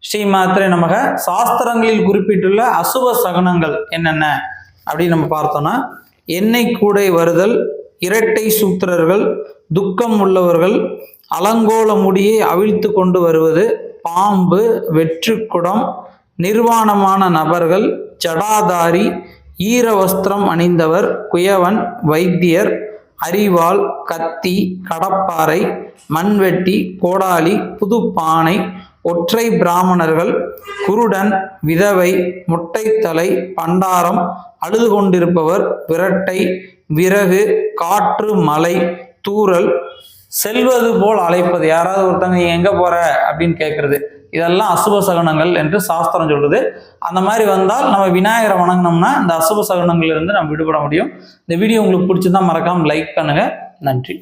ஸ்ரீ மாத்திரை நமக. சாஸ்திரங்களில் குறிப்பிட்டுள்ள அசுப சகுனங்கள் என்னென்ன அப்படின்னு நம்ம பார்த்தோம்னா, எண்ணெய் கூடை வருதல், இரட்டை சூத்திரர்கள், துக்கம் உள்ளவர்கள், அலங்கோல முடியை அவிழ்த்து கொண்டு வருவது, பாம்பு, வெற்றுக்குடம், நிர்வாணமான நபர்கள், ஜடாதாரி, ஈரவஸ்திரம் அணிந்தவர், குயவன், வைத்தியர், அரிவாள், கத்தி, கடப்பாறை, மண்வெட்டி, கோடாலி, புதுப்பானை, ஒற்றை பிராமணர்கள், குருடன், விதவை, முட்டைத்தலை, பண்டாரம், அழுது கொண்டிருப்பவர், விரட்டை, விறகு, காற்று, மலை, தூறல், செல்வது போல் அழைப்பது, யாராவது ஒருத்தங்க நீ எங்க போற அப்படின்னு கேட்கறது, இதெல்லாம் அசுப சகுனங்கள் என்று சாஸ்திரம் சொல்றது. அந்த மாதிரி வந்தால் நம்ம விநாயகரை வணங்கினோம்னா இந்த அசுப சகுனங்கள்ல இருந்து நம்ம விடுபட முடியும். இந்த வீடியோ உங்களுக்கு பிடிச்சிருந்தா மறக்காம லைக் பண்ணுங்க. நன்றி.